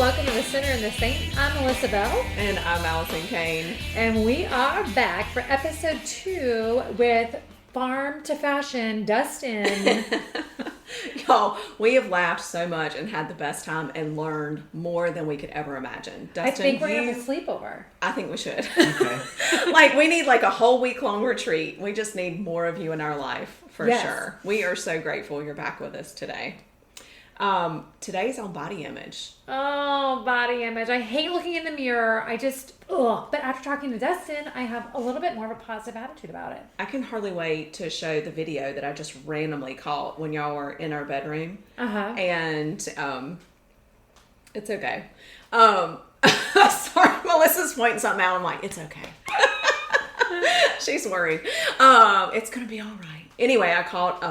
welcome to The Sinner and the Saint. I'm Melissa Bell. And I'm Allison Kane. And we are back for episode 2 with Farm to Fashion, Dustin. Y'all, we have laughed so much and had the best time and learned more than we could ever imagine. Dustin, I think we're going to have a sleepover. I think we should. Okay. We need a whole week-long retreat. We just need more of you in our life, for sure. We are so grateful you're back with us today. Today's on body image. Oh, body image. I hate looking in the mirror. But after talking to Dustin, I have a little bit more of a positive attitude about it. I can hardly wait to show the video that I just randomly caught when y'all were in our bedroom. Uh-huh. And, it's okay. Sorry, Melissa's pointing something out. I'm like, it's okay. She's worried. It's going to be all right. Anyway, I caught,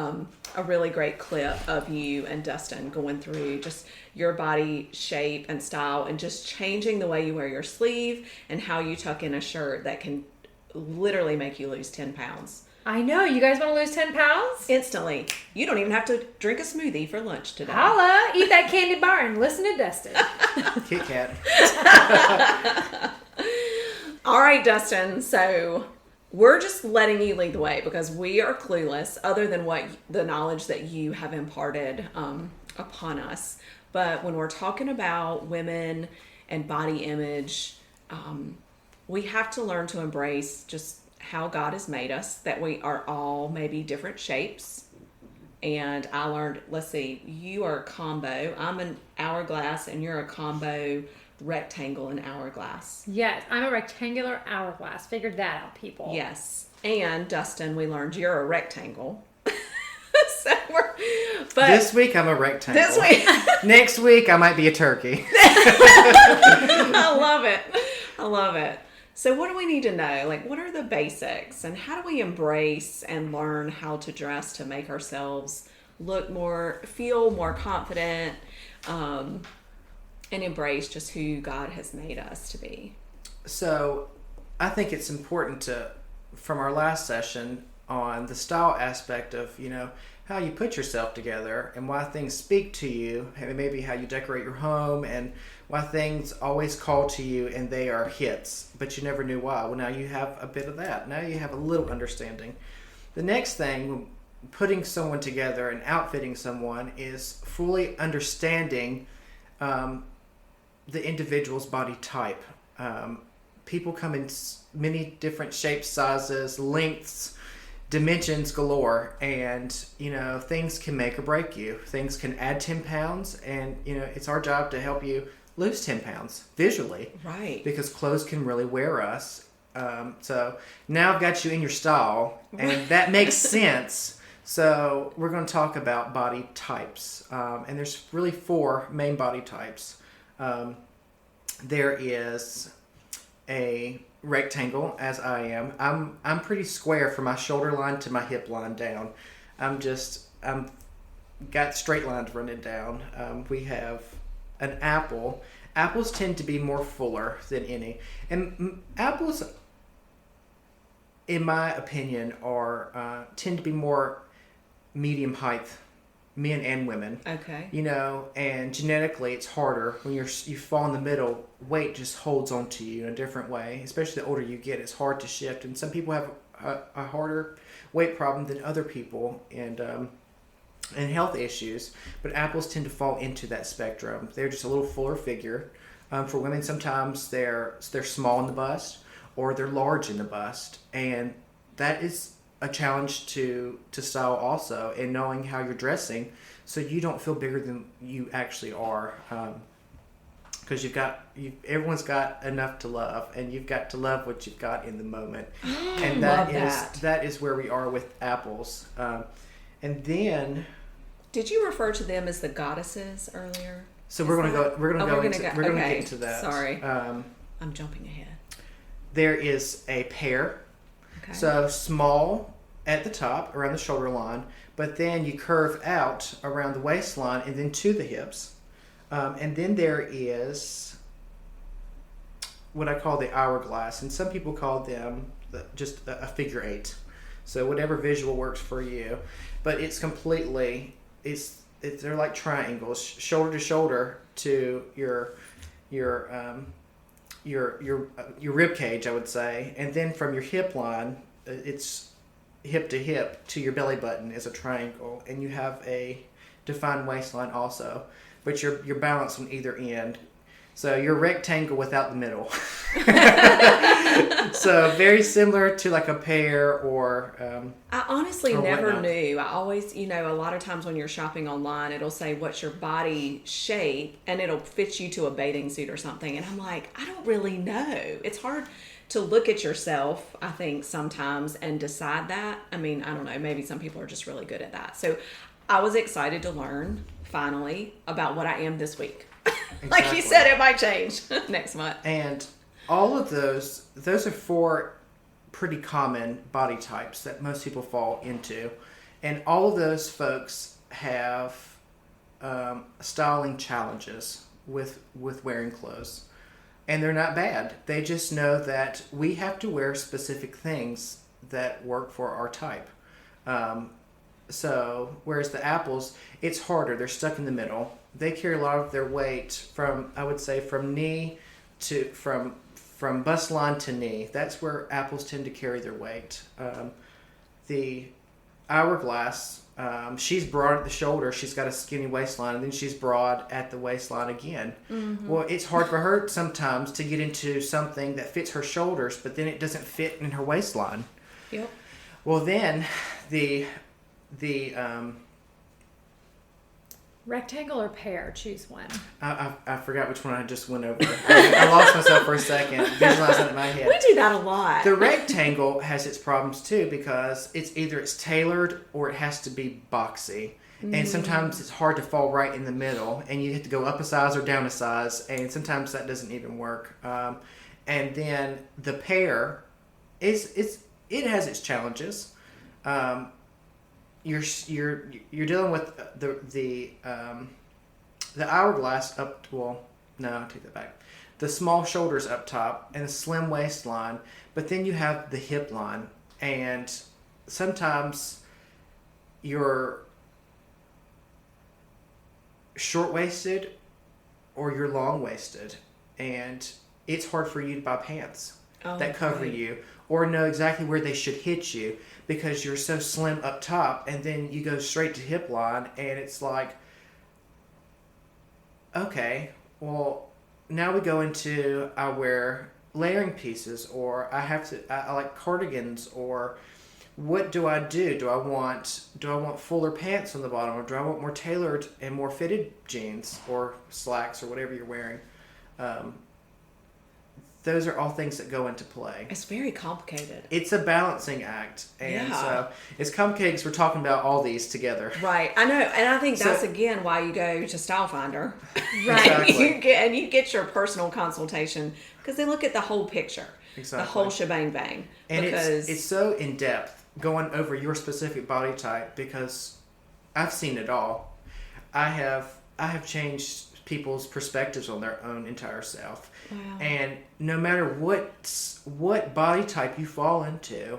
a really great clip of you and Dustin going through just your body shape and style and just changing the way you wear your sleeve and how you tuck in a shirt that can literally make you lose 10 pounds. I know. You guys want to lose 10 pounds? Instantly. You don't even have to drink a smoothie for lunch today. Holla! Eat that candy bar and listen to Dustin. Kit Kat. All right, Dustin. So we're just letting you lead the way because we are clueless other than what the knowledge that you have imparted upon us. But when we're talking about women and body image, we have to learn to embrace just how God has made us, that we are all maybe different shapes. And I learned, let's see, you are a combo. I'm an hourglass and you're a combo rectangle and hourglass. Yes, I'm a rectangular hourglass. Figured that out, people. Yes. And Dustin, we learned you're a rectangle. This week I'm a rectangle. This week. Next week I might be a turkey. I love it. I love it. So what do we need to know? What are the basics and how do we embrace and learn how to dress to make ourselves feel more confident, and embrace just who God has made us to be? So I think it's important from our last session on the style aspect of, how you put yourself together and why things speak to you, and maybe how you decorate your home and why things always call to you and they are hits, but you never knew why. Well, now you have a bit of that. Now you have a little understanding. The next thing, putting someone together and outfitting someone, is fully understanding the individual's body type. People come in many different shapes, sizes, lengths, dimensions galore, and things can make or break you. Things can add 10 pounds, and it's our job to help you lose 10 pounds visually, right? Because clothes can really wear us. So now I've got you in your style, and that makes sense. So we're going to talk about body types, and there's really 4 main body types. There is a rectangle, as I am. I'm pretty square from my shoulder line to my hip line down. I'm got straight lines running down. We have an apple. Apples tend to be more fuller than any, and apples, in my opinion, tend to be more medium height, men and women. Okay. And genetically it's harder when you fall in the middle. Weight just holds onto you in a different way, especially the older you get. It's hard to shift, and some people have a harder weight problem than other people, and health issues. But apples tend to fall into that spectrum. They're just a little fuller figure. For women, sometimes they're small in the bust or they're large in the bust, and that is a challenge to style also, and knowing how you're dressing so you don't feel bigger than you actually are, because everyone's got enough to love, and you've got to love what you've got in the moment. And that is where we are with apples. And then, did you refer to them as the goddesses earlier? So we're going to get into that. Sorry. I'm jumping ahead. There is a pear. Okay. So small at the top, around the shoulder line, but then you curve out around the waistline and then to the hips. And then there is what I call the hourglass, and some people call them just a figure 8. So whatever visual works for you, but it's they're like triangles, shoulder to shoulder to your rib cage, I would say, and then from your hip line, it's hip to hip to your belly button is a triangle, and you have a defined waistline also, but you're balanced on either end. So you're a rectangle without the middle. So very similar to like a pear or. I honestly or never whatnot. knew. I always, a lot of times when you're shopping online, it'll say what's your body shape, and it'll fit you to a bathing suit or something. And I'm like, I don't really know. It's hard to look at yourself, I think, sometimes and decide that. I mean, I don't know. Maybe some people are just really good at that. So I was excited to learn finally about what I am this week. Like you said, it might change next month. And all of those are 4 pretty common body types that most people fall into. And all of those folks have styling challenges with wearing clothes. And they're not bad. They just know that we have to wear specific things that work for our type. So, whereas the apples, it's harder. They're stuck in the middle. They carry a lot of their weight from knee to, from bust line to knee. That's where apples tend to carry their weight. The hourglass, she's broad at the shoulder. She's got a skinny waistline, and then she's broad at the waistline again. Mm-hmm. Well, it's hard for her sometimes to get into something that fits her shoulders, but then it doesn't fit in her waistline. Yep. Well, then the Rectangle or pear? Choose one. I forgot which one I just went over. I lost myself for a second, visualizing it in my head. We do that a lot. The rectangle has its problems too because it's tailored or it has to be boxy. And sometimes it's hard to fall right in the middle, and you have to go up a size or down a size, and sometimes that doesn't even work. And then the pear it has its challenges. You're dealing with the hourglass up. Well, no, I take that back. The small shoulders up top and a slim waistline, but then you have the hip line, and sometimes you're short-waisted or you're long-waisted, and it's hard for you to buy pants that cover you or know exactly where they should hit you because you're so slim up top, and then you go straight to hip line, and it's like, okay, well, now we go into I wear layering pieces, or I like cardigans, or what do I do? Do I want fuller pants on the bottom, or do I want more tailored and more fitted jeans or slacks or whatever you're wearing? Those are all things that go into play. It's very complicated. It's a balancing act. And so it's complicated because we're talking about all these together. Right. I know. And I think that's, again, why you go to Style Finder. Right. Exactly. You get your personal consultation because they look at the whole picture. Exactly. The whole shebang bang. And because it's so in-depth going over your specific body type because I've seen it all. I have changed people's perspectives on their own entire self. Wow. And no matter what body type you fall into,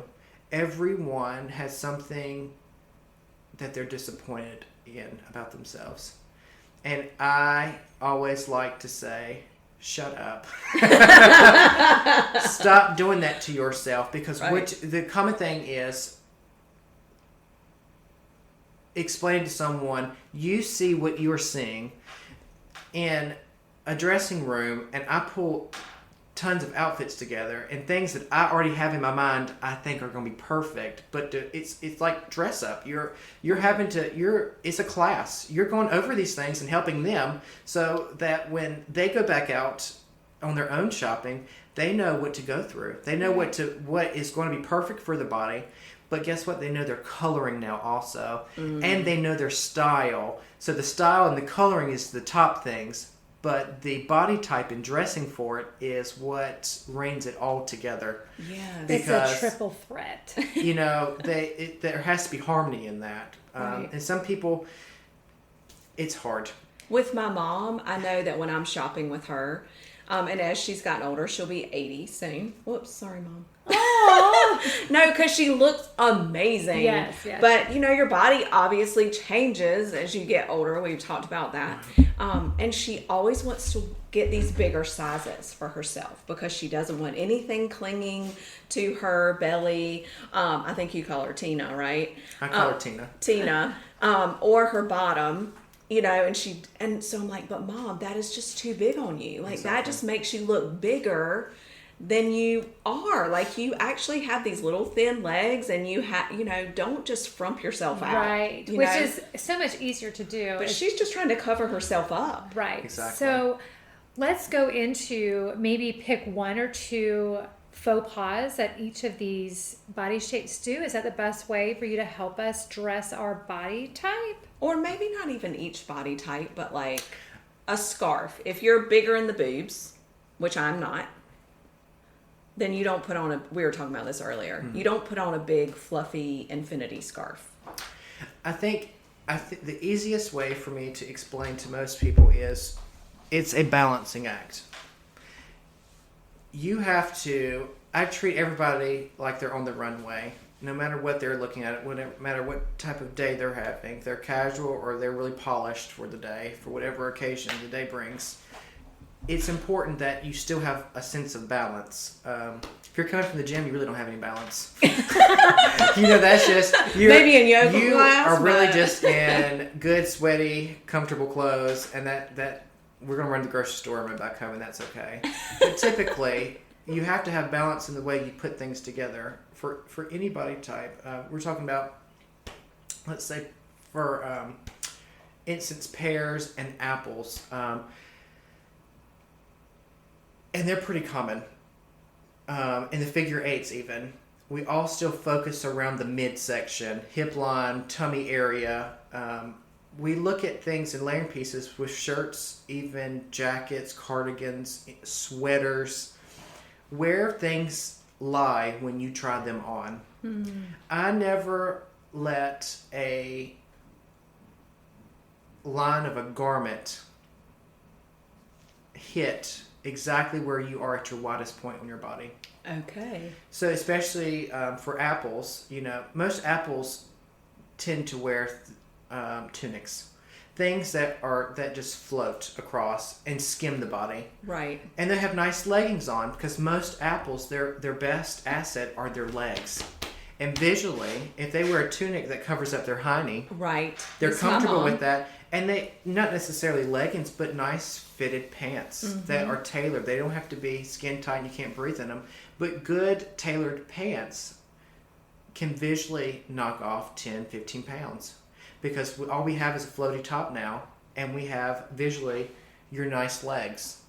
everyone has something that they're disappointed in about themselves. And I always like to say, shut up. Stop doing that to yourself, because the common thing is explain to someone, you see what you're seeing in a dressing room, and I pull tons of outfits together and things that I already have in my mind I think are going to be perfect, but it's like dress up. It's a class. You're going over these things and helping them so that when they go back out on their own shopping, they know what to go through. They know what is going to be perfect for the body. But guess what? They know their coloring now also. And they know their style. So the style and the coloring is the top things. But the body type and dressing for it is what reins it all together. Yes. It's a triple threat. There has to be harmony in that. Right. And some people, it's hard. With my mom, I know that when I'm shopping with her, and as she's gotten older, she'll be 80 soon. Whoops, sorry, Mom. No, because she looks amazing. Yes. But your body obviously changes as you get older. We've talked about that. And she always wants to get these bigger sizes for herself because she doesn't want anything clinging to her belly. I think you call her Tina, right? I call her Tina. Tina, or her bottom. And so I'm like, but Mom, that is just too big on you. Like that just makes you look bigger than you are. Like you actually have these little thin legs, and you don't just frump yourself out. Right. Which is so much easier to do. But she's just trying to cover herself up. Right. Exactly. So let's go into maybe pick one or two faux pas that each of these body shapes do. Is that the best way for you to help us dress our body type? Or maybe not even each body type, but like a scarf. If you're bigger in the boobs, which I'm not, then you don't put on we were talking about this earlier. Mm-hmm. You don't put on a big fluffy infinity scarf. I think the easiest way for me to explain to most people is it's a balancing act. I treat everybody like they're on the runway, no matter what they're looking at, no matter what type of day they're having. If they're casual or they're really polished for the day, for whatever occasion the day brings. It's important that you still have a sense of balance. If you're coming from the gym, you really don't have any balance. That's just... Maybe in yoga you class. You are really just in good, sweaty, comfortable clothes, and that we're going to run to the grocery store and run back home, and that's okay. But typically, you have to have balance in the way you put things together. For any body type, we're talking about, let's say, for instance, pears and apples. And they're pretty common. In the figure eights even. We all still focus around the midsection, hip line, tummy area. We look at things in layering pieces with shirts, even jackets, cardigans, sweaters, where things lie when you try them on. Mm-hmm. I never let a line of a garment hit exactly where you are at your widest point on your body. Okay. So especially for apples, most apples tend to wear tunics, things that just float across and skim the body. Right. And they have nice leggings on because most apples, their best asset are their legs. And visually, if they wear a tunic that covers up their hiney, right, they're comfortable with that. And they, not necessarily leggings, but nice fitted pants that are tailored. They don't have to be skin tight and you can't breathe in them. But good tailored pants can visually knock off 10, 15 pounds. Because all we have is a floaty top now, and we have visually your nice legs.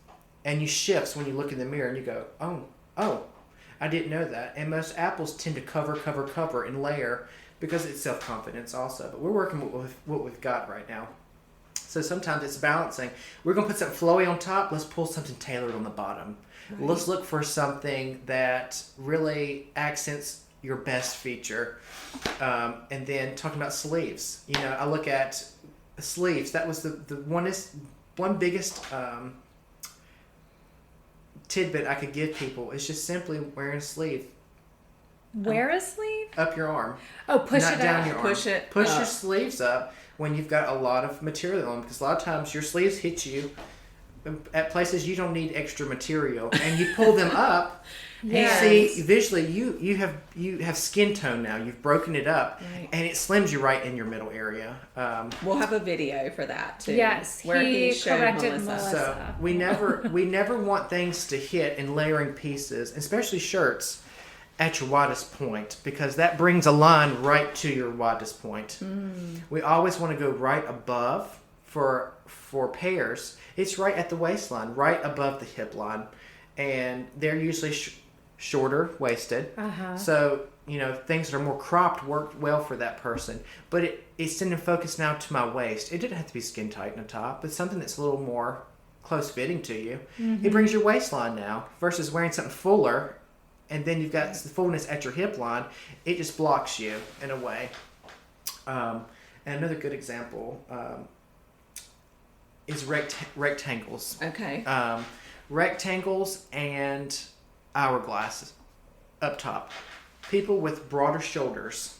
And you shifts when you look in the mirror and you go, oh, I didn't know that. And most apples tend to cover, and layer because it's self-confidence also. But we're working with what we've got right now. So sometimes it's balancing. We're going to put something flowy on top. Let's pull something tailored on the bottom. Right. Let's look for something that really accents your best feature. And then talking about sleeves. I look at sleeves. That was the one biggest tidbit I could give people is just simply wearing a sleeve. Wear a sleeve? Up your arm. Oh, push Not it down up. your arm. Push it Push up. your sleeves up when you've got a lot of material on, because a lot of times your sleeves hit you at places you don't need extra material, and you pull them up. Yes. And you see visually you have skin tone now. You've broken it up, right. And it slims you right in your middle area. We'll have a video for that too. Yes, where he showed corrected Melissa. So we never want things to hit in layering pieces, especially shirts, at your widest point, because that brings a line right to your widest point. We always want to go right above. For pears, it's right at the waistline, right above the hip line, and they're usually shorter waisted. So things that are more cropped work well for that person. But it's sending focus now to my waist. It didn't have to be skin tight in the top, but something that's a little more close fitting to you. It brings your waistline now versus wearing something fuller, and then you've got the fullness at your hip line. It just blocks you in a way. And another good example is rectangles. Okay. Rectangles and hourglasses up top. people with broader shoulders,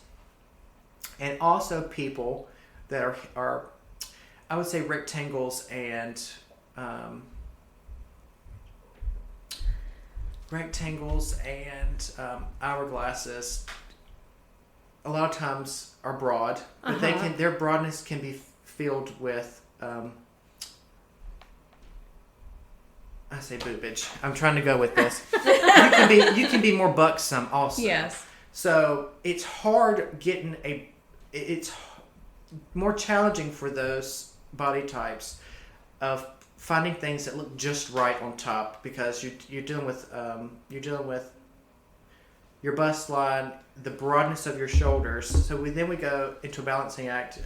and also people that are I would say rectangles and hourglasses a lot of times are broad, but their broadness can be filled with I say boobage. I'm trying to go with this. You can be more buxom also. Yes. So it's hard getting it's more challenging for those body types of finding things that look just right on top, because you're dealing with your bust line, the broadness of your shoulders. So then we go into a balancing act.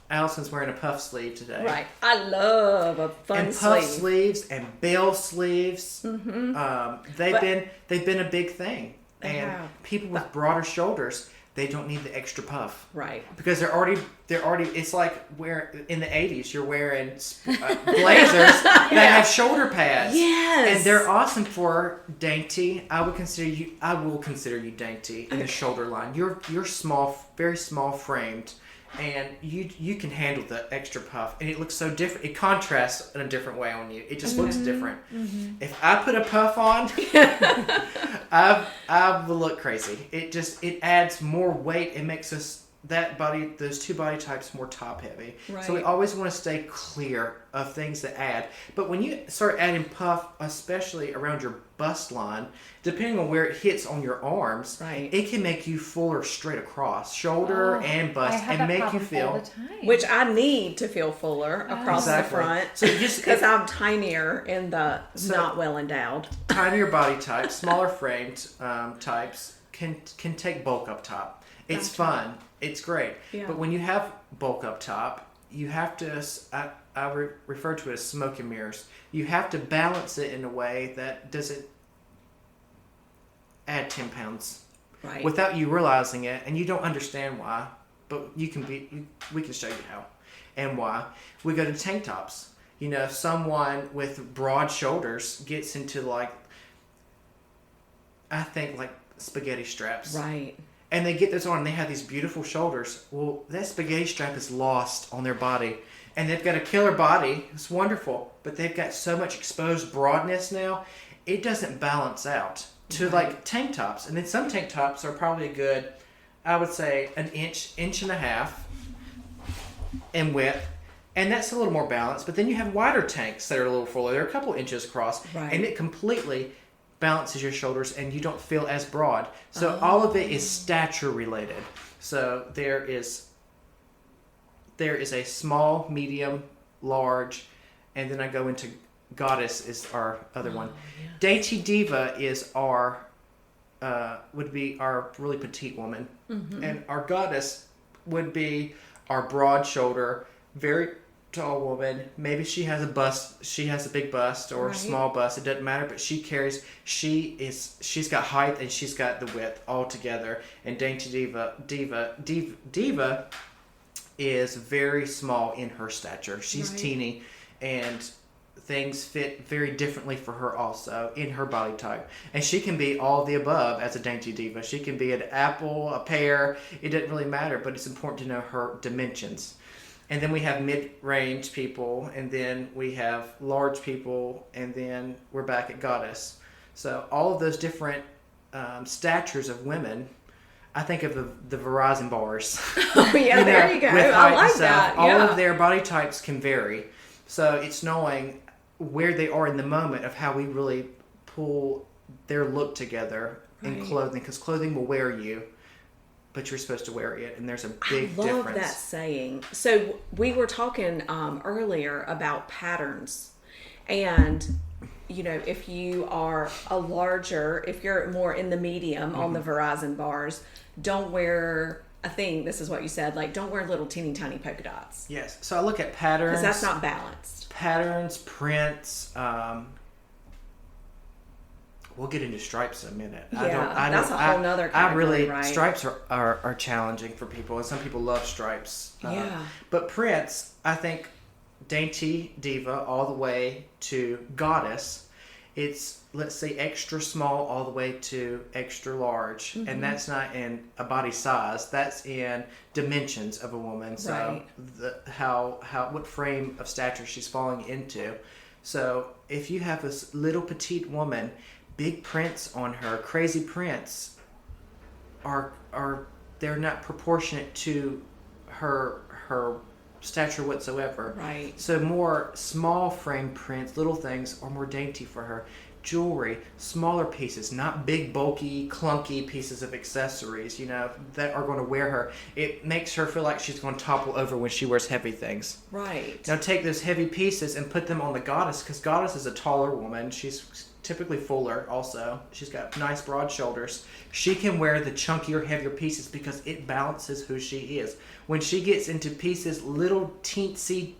Allison's wearing a puff sleeve today. Right. I love a fun sleeve. And puff sleeves and bell sleeves. They've been a big thing. And people with broader shoulders, they don't need the extra puff. Right. Because they're already it's like where in the 80s you're wearing blazers that have shoulder pads. Yes. And they're awesome for dainty. I will consider you dainty in the shoulder line. You're small, very small framed, and you can handle the extra puff, and it looks so different. It contrasts in a different way on you. It just looks different. If I put a puff on, I will look crazy. It adds more weight. It makes those two body types more top heavy. Right. So we always want to stay clear of things that add. But when you start adding puff, especially around your bust line, depending on where it hits on your arms, right, it can make you fuller straight across, shoulder and bust, and make you feel, which I need to feel fuller across the front. So just because I'm tinier in the not well endowed. Tinier body types, smaller framed types can take bulk up top. It's fun. It's great. Yeah. But when you have bulk up top, you have to, I refer to it as smoke and mirrors. You have to balance it in a way that doesn't add 10 pounds. Right. Without you realizing it, and you don't understand why, but we can show you how and why. We go to tank tops. You know, someone with broad shoulders gets into I think spaghetti straps. Right. And they get this on, and they have these beautiful shoulders. Well, that spaghetti strap is lost on their body. And they've got a killer body. It's wonderful. But they've got so much exposed broadness now, it doesn't balance out to tank tops. And then some tank tops are probably a good, I would say, an inch and a half in width. And that's a little more balanced. But then you have wider tanks that are a little fuller. They're a couple inches across. Right. And it completely balances your shoulders, and you don't feel as broad. So all of it is stature related. So there is a small, medium, large, and then I go into goddess is our other one. Yeah. Dainty diva is would be our really petite woman, and our goddess would be our broad shoulder, very tall woman. Maybe she has a bust. She has a big bust or a small bust. It doesn't matter. But she's got height and she's got the width all together. And dainty diva is very small in her stature. She's teeny, and things fit very differently for her also in her body type. And she can be all the above as a dainty diva. She can be an apple, a pear. It doesn't really matter. But it's important to know her dimensions. And then we have mid-range people, and then we have large people, and then we're back at goddess. So all of those different statures of women, I think of the Verizon bars. Oh, yeah, there you go. I like that. All of their body types can vary. So it's knowing where they are in the moment of how we really pull their look together in clothing, because clothing will wear you. But you're supposed to wear it, and there's a big difference. I love that saying. So we were talking earlier about patterns, and if you are if you're more in the medium on the Verizon bars, don't wear a thing. This is what you said, don't wear little teeny tiny polka dots. Yes. So I look at patterns. Because that's not balanced. Patterns, prints. We'll get into stripes in a minute. Yeah, that's a whole nother category, right? Stripes are challenging for people, and some people love stripes. Yeah. But prints, I think, dainty diva all the way to goddess it's, let's say, extra small all the way to extra large. Mm-hmm. And that's not in a body size. That's in dimensions of a woman. So Right. what frame of stature she's falling into. So if you have this little petite woman, big prints on her, crazy prints are they're not proportionate to her stature whatsoever. Right. So more small frame prints, little things are more dainty for her. Jewelry, smaller pieces, not big, bulky, clunky pieces of accessories, that are going to wear her. It makes her feel like she's going to topple over when she wears heavy things. Right. Now take those heavy pieces and put them on the goddess, because goddess is a taller woman. She's typically fuller also. She's got nice broad shoulders. She can wear the chunkier, heavier pieces because it balances who she is. When she gets into pieces, little teensy,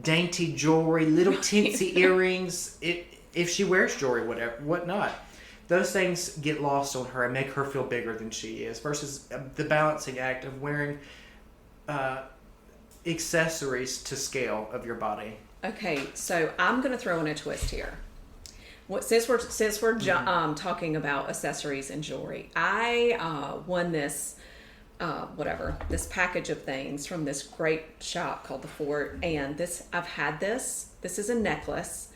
dainty jewelry, little teensy earrings, if she wears jewelry, whatnot, those things get lost on her and make her feel bigger than she is, versus the balancing act of wearing accessories to scale of your body. Okay, so I'm going to throw in a twist here. Since we're talking about accessories and jewelry, I won this this package of things from this great shop called the Fort, and I've had this. This is a necklace,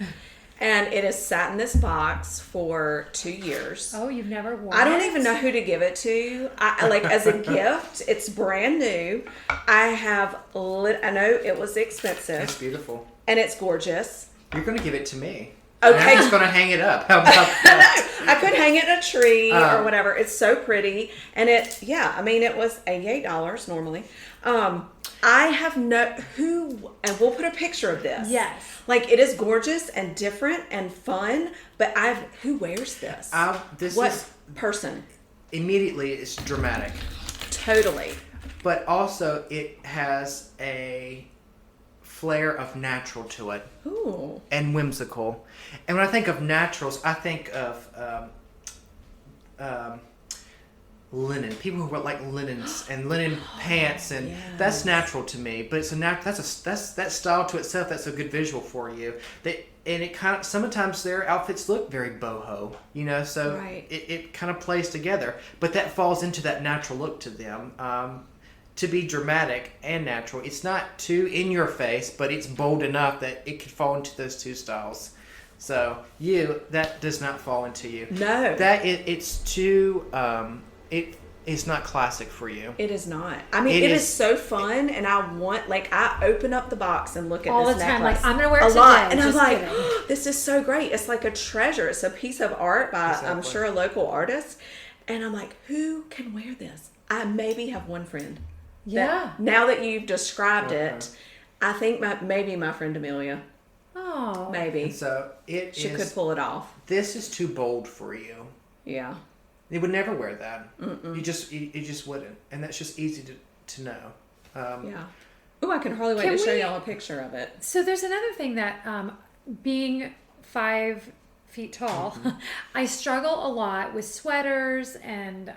and it has sat in this box for 2 years. Oh, you've never worn I don't it? even know who to give it to. I like as a gift. It's brand new. I know it was expensive. It's beautiful. And it's gorgeous. You're going to give it to me. Okay. I'm just going to hang it up. How about that? I could hang it in a tree or whatever. It's so pretty. And it was $88 normally. I have and we'll put a picture of this. Yes. Like, it is gorgeous and different and fun, but who wears this? What person? Immediately, it's dramatic. Totally. But also, it has a flair of natural to it. Ooh. And whimsical. And when I think of naturals, I think of linen. People who wear like linens and linen pants, and that's natural to me. But it's that's that style to itself. That's a good visual for you. And it kind of, sometimes their outfits look very boho, so right. it kind of plays together. But that falls into that natural look to them. To be dramatic and natural. It's not too in your face, but it's bold enough that it could fall into those two styles. So that does not fall into you. No. It's too, it is not classic for you. It is not. I mean, it is so fun, and I open up the box and look at all this the time, necklace like, I'm going to wear it a today. lot, and I'm Just like, kidding. oh, this is so great. It's like a treasure. It's a piece of art by, I'm Exactly. sure, a local artist, and I'm like, who can wear this? I maybe have one friend. Yeah. Now that you've described it, I think maybe my friend Amelia. Oh. Maybe. And so She could pull it off. This is too bold for you. Yeah. They would never wear that. Mm-mm. You just wouldn't, and that's just easy to know. Yeah. Ooh, I can hardly wait to show y'all a picture of it. So there's another thing that being 5 feet tall, I struggle a lot with sweaters and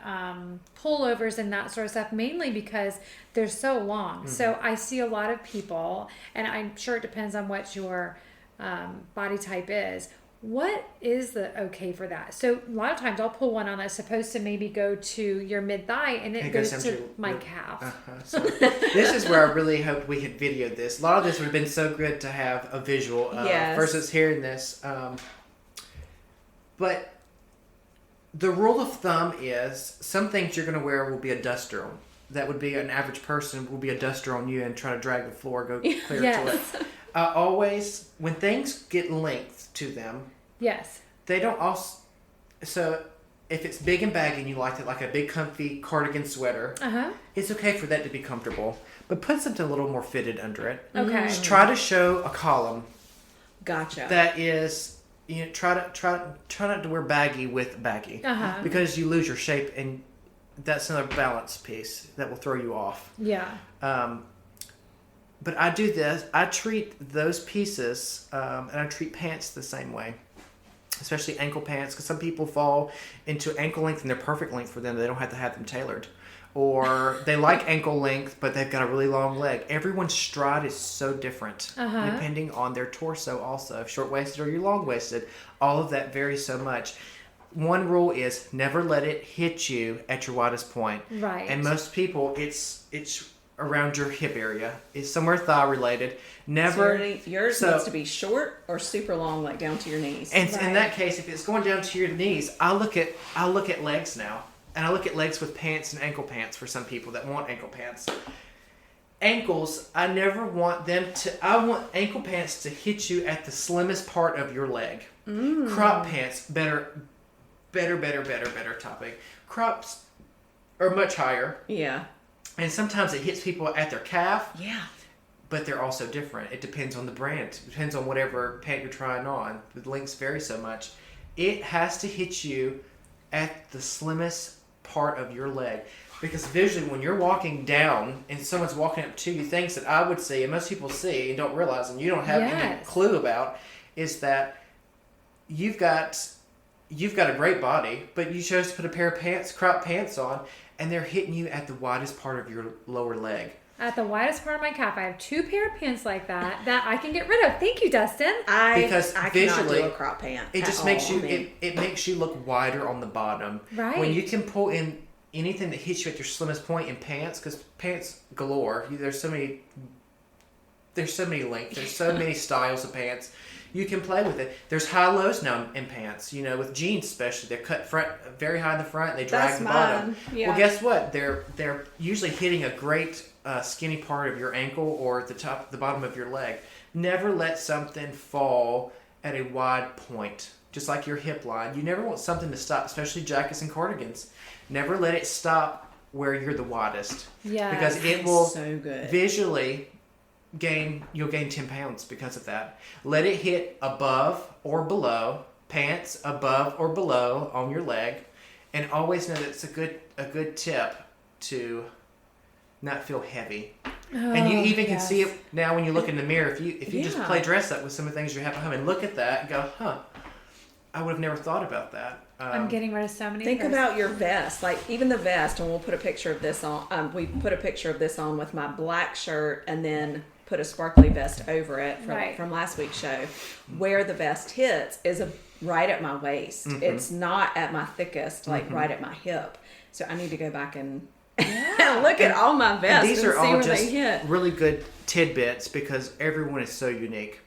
pullovers and that sort of stuff, mainly because they're so long. So I see a lot of people, and I'm sure it depends on what your body type is. What is the okay for that? So a lot of times I'll pull one on that's supposed to maybe go to your mid-thigh, and it goes to my calf. So this is where I really hoped we had videoed this. A lot of this would have been so good to have a visual versus hearing this. But the rule of thumb is some things you're going to wear will be a duster. That would be an average person will be a duster on you and try to drag the floor, go clear to it. Always, when things get length to them, Yes. they don't also. So if it's big and baggy and you like it, like a big comfy cardigan sweater, it's okay for that to be comfortable. But put something a little more fitted under it. Okay. Just try to show a column. Gotcha. That is. Try not to wear baggy with baggy because you lose your shape, and that's another balance piece that will throw you off. Yeah. But I do this. I treat those pieces, and I treat pants the same way. especially ankle pants, because some people fall into ankle length and they're perfect length for them. They don't have to have them tailored. Or they like ankle length, but they've got a really long leg. Everyone's stride is so different, depending on their torso also. Short-waisted or you're long-waisted, all of that varies so much. One rule is never let it hit you at your widest point. Right. And most people, it's around your hip area. It's somewhere thigh-related. Never. So yours needs to be short or super long, like down to your knees. And in that case, if it's going down to your knees, I look at legs now. And I look at legs with pants and ankle pants for some people that want ankle pants. Ankles, I never want them to... I want ankle pants to hit you at the slimmest part of your leg. Crop pants, better topic. Crops are much higher. Yeah. And sometimes it hits people at their calf. Yeah. But they're also different. It depends on the brand. It depends on whatever pant you're trying on. The lengths vary so much. It has to hit you at the slimmest part of your leg, because visually when you're walking down and someone's walking up to you, things that I would see and most people see and don't realize and you don't have any clue about is that you've got a great body, but you chose to put a pair of pants, crop pants on, and they're hitting you at the widest part of your lower leg. At the widest part of my calf. I have 2 pair of pants like that I can get rid of. Thank you, Dustin. Because I visually, cannot do a crop pant. It just makes you it makes you look wider on the bottom. Right. When you can pull in anything that hits you at your slimmest point in pants, because pants galore. There's so many lengths. There's so many styles of pants. You can play with it. There's high-lows now in pants. With jeans especially, they're cut front very high in the front. And they drag the bottom. Yeah. Well, guess what? They're usually hitting a great skinny part of your ankle or the bottom of your leg. Never let something fall at a wide point, just like your hip line. You never want something to stop, especially jackets and cardigans. Never let it stop where you're the widest. Yeah. Because it will so good. Visually you'll gain 10 pounds because of that. Let it hit above or below, pants above or below on your leg, and always know that it's a good tip to not feel heavy. And you even can see it now when you look in the mirror. If you just play dress up with some of the things you have at home and look at that and go, I would have never thought about that. I'm getting rid of so many. Think about your vest, like even the vest, and we'll put a picture of this on. We put a picture of this on with my black shirt, and then put a sparkly vest over it from last week's show. Where the vest hits is right at my waist. Mm-hmm. It's not at my thickest, like right at my hip. So I need to go back and look at all my vests and these are see all where just they hit. Really good tidbits because everyone is so unique.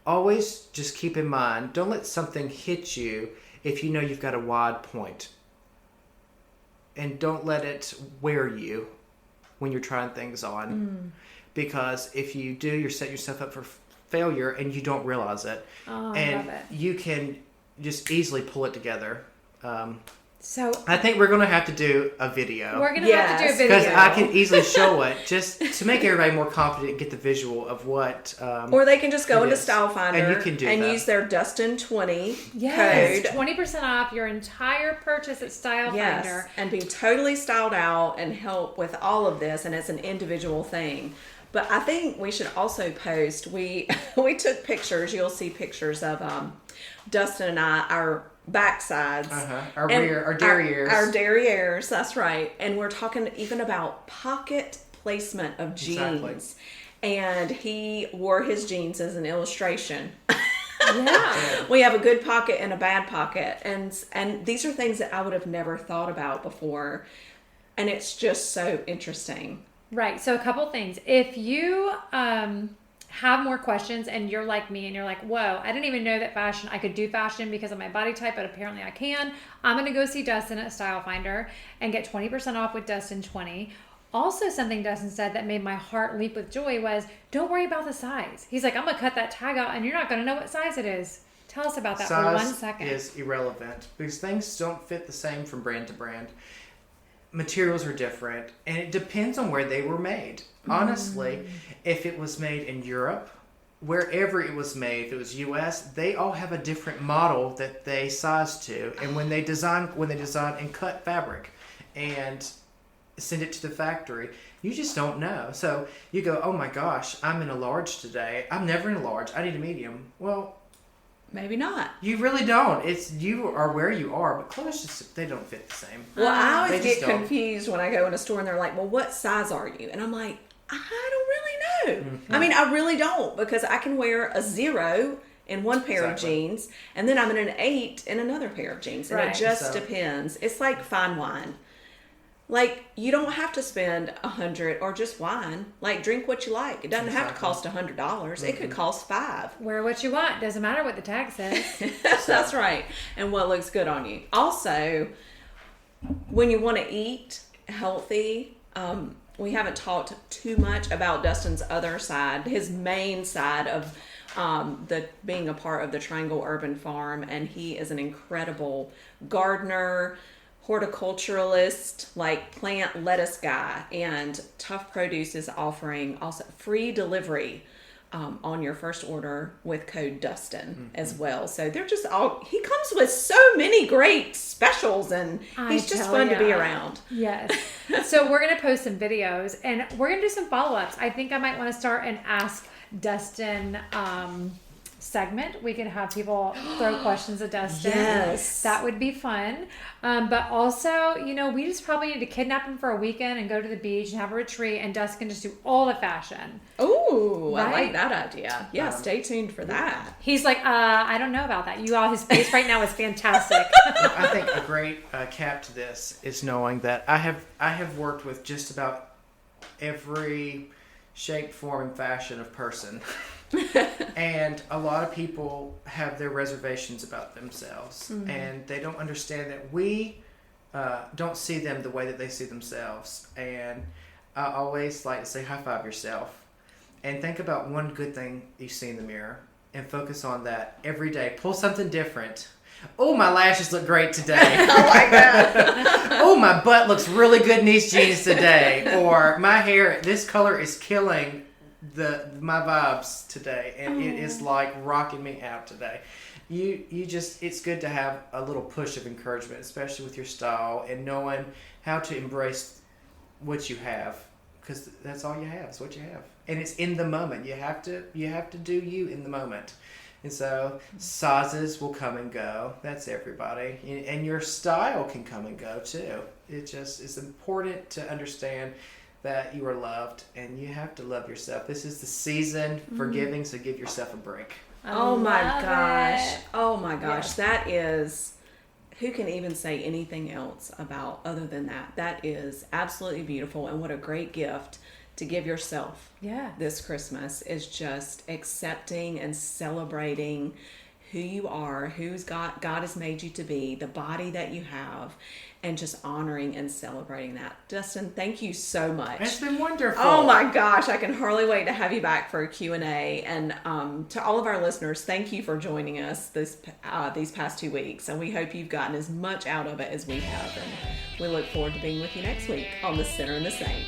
Always just keep in mind, don't let something hit you if you know you've got a wide point. And don't let it wear you when you're trying things on. Because if you do, you're setting yourself up for failure and you don't realize it. Oh, and I love it. You can just easily pull it together. So I think we're going to have to do a video. We're going to have to do a video. Because I can easily show it just to make everybody more confident and get the visual of what. Or they can just go into Style Finder and you can do that. use their Dustin 20 code. code. 20% off your entire purchase at Style Finder. And be totally styled out and help with all of this. And it's an individual thing. But I think we should also post. We took pictures. You'll see pictures of Dustin and I, our backsides, our derrieres, our derrieres. That's right. And we're talking even about pocket placement of jeans. Exactly. And he wore his jeans as an illustration. Yeah. We have a good pocket and a bad pocket, and these are things that I would have never thought about before, and it's just so interesting. Right. So a couple things. If you have more questions and you're like me and you're like, whoa, I didn't even know that I could do fashion because of my body type, but apparently I can. I'm going to go see Dustin at Style Finder and get 20% off with Dustin 20. Also, something Dustin said that made my heart leap with joy was, don't worry about the size. He's like, I'm going to cut that tag out and you're not going to know what size it is. Tell us about that for 1 second. Size is irrelevant because things don't fit the same from brand to brand. Materials are different, and it depends on where they were made. Honestly, if it was made in Europe, wherever it was made, if it was U.S., they all have a different model that they size to. And when they design and cut fabric and send it to the factory, you just don't know. So you go, oh my gosh, I'm in a large today. I'm never in a large. I need a medium. Well, Maybe not. You really don't. It's you are where you are, but clothes just they don't fit the same. Well, I always They just get don't. confused when I go in a store and they're like, well, what size are you? And I'm like, I don't really know. I mean, I really don't, because I can wear a 0 in one pair of Exactly. jeans, and then I'm in an 8 in another pair of jeans. And Right. it just So- depends. It's like fine wine. Like, you don't have to spend $100 or just wine. Like, drink what you like. It doesn't have to Exactly. cost $100. It could cost $5. Wear what you want. Doesn't matter what the tag says. That's right. And what looks good on you. Also, when you want to eat healthy, we haven't talked too much about Dustin's other side, his main side of the being a part of the Triangle Urban Farm. And he is an incredible gardener, horticulturalist, like plant lettuce guy. And Tough Produce is offering also free delivery on your first order with code Dustin as well. So they're just all, he comes with so many great specials, and he's just tell fun to be ya. around. Yes. So we're going to post some videos, and we're going to do some follow-ups. I think I might want to start an Ask Dustin segment. We can have people throw questions at Dustin. Yes. That would be fun. But also, we just probably need to kidnap him for a weekend and go to the beach and have a retreat, and Dustin can just do all the fashion. Ooh, I Right? like that idea. Yeah, stay tuned for that. He's like, I don't know about that. His face right now is fantastic. I think a great cap to this is knowing that I have worked with just about every shape, form, and fashion of person. And a lot of people have their reservations about themselves, and they don't understand that we don't see them the way that they see themselves. And I always like to say, high five yourself and think about one good thing you see in the mirror and focus on that every day. Pull something different. Oh, my lashes look great today. I like that. Oh, my butt looks really good in these jeans today. Or my hair, this color is killing my vibes today, and it is like rocking me out today. You just, it's good to have a little push of encouragement, especially with your style and knowing how to embrace what you have, because that's all you have. It's what you have, and it's in the moment. You have to do you in the moment. And so sizes will come and go. That's everybody. And your style can come and go too. It's important to understand that you are loved, and you have to love yourself. This is the season for giving, so give yourself a break. Oh my love gosh. it. Oh my gosh. Yes. That is, who can even say anything else about other than that? That is absolutely beautiful, and what a great gift to give yourself Yeah. this Christmas, is just accepting and celebrating who you are, who's God has made you to be, the body that you have, and just honoring and celebrating that. Dustin, thank you so much. It's been wonderful. Oh my gosh, I can hardly wait to have you back for a Q&A. And to all of our listeners, thank you for joining us these past 2 weeks. And we hope you've gotten as much out of it as we have. And we look forward to being with you next week on The Sinner and the Saint.